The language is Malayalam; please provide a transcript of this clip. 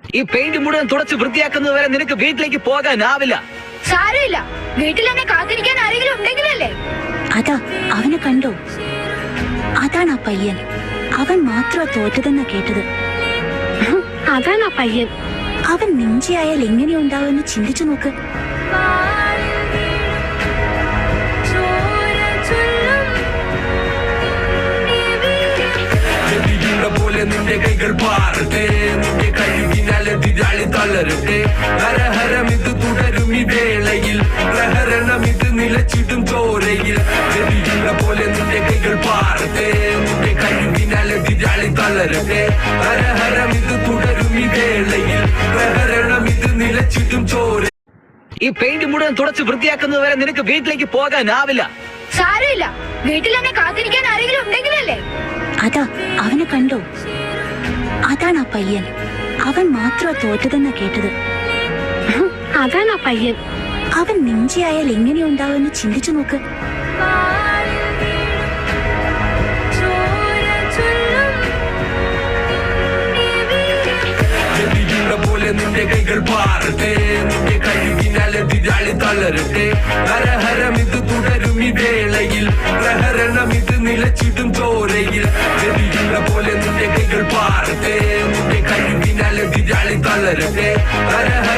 ഈ പെയിന്റ് മുഴുവൻ തുടച്ച് വൃത്തിയാക്കുന്നത് വരെ നിനക്ക് വീട്ടിലേക്ക് പോകാനാവില്ല. സാരമില്ല, വീട്ടിൽ എന്നെ കാത്തിരിക്കാൻ ആരെങ്കിലും ഉണ്ടെങ്കിലല്ലേ. അതാ അവനെ കണ്ടോ? അതാണ് ആ പയ്യൻ. അവൻ മാത്രമാ തോറ്റതെന്നാ കേട്ടത്. അതാണ് ആ പയ്യൻ. അവൻ നിഞ്ചയായാൽ എങ്ങനെയുണ്ടാവുമെന്ന് ചിന്തിച്ചു നോക്ക്. പോലെ നിന്റെ കൈകൾ പാറട്ടെ, നിന്റെ കഴിവിനാലെ എതിരാളി തളരട്ടെ. ഹരഹരം ഇത് തുടരും ഈ വേളയിൽ, പ്രഹരണം ഇത് നിലച്ചിടും ചോരയിൽ. പോലെ നിന്റെ കൈകൾ പാറട്ടെ, നിന്റെ കഴിവിനാലെ എതിരാളി തളരട്ടെ. ഹരഹരം ഇത് തുടരും ഈ വേളയിൽ, പ്രഹരണം ഇത് നിലച്ചിടും ചോര. ഈ പെയിന്റ് മുഴുവൻ തുടച്ച് വൃത്തിയാക്കുന്നത് വരെ നിനക്ക് വീട്ടിലേക്ക് പോകാനാവില്ല. സാരമില്ല, വീട്ടിൽ എന്നെ കാത്തിരിക്കാൻ ആരെങ്കിലും ഉണ്ടെങ്കിലല്ലേ. അതാ അവനെ കണ്ടോ? അതാണ് ആ പയ്യൻ. അവൻ മാത്രമാ തോറ്റതെന്നാ കേട്ടത്. അതാണ് ആ പയ്യൻ. അവൻ നിഞ്ചയായാൽ എങ്ങനെയുണ്ടാവുമെന്ന് ചിന്തിച്ചു നോക്ക്. പോലെ നിന്റെ കൈകൾ പാറട്ടെ, നിന്റെ കഴിവിനാലെ എതിരാളി തളരട്ടെ. ഹരഹരം ഇത് തുടരും ഈ വേളയിൽ, പ്രഹരണം ഇത് നിലച്ചിടും ചോരയിൽ. പോലെ നിന്റെ കൈകൾ പാറട്ടെ, നിന്റെ കഴിവിനാലെ എതിരാളി തളരട്ടെ. ഹരഹരം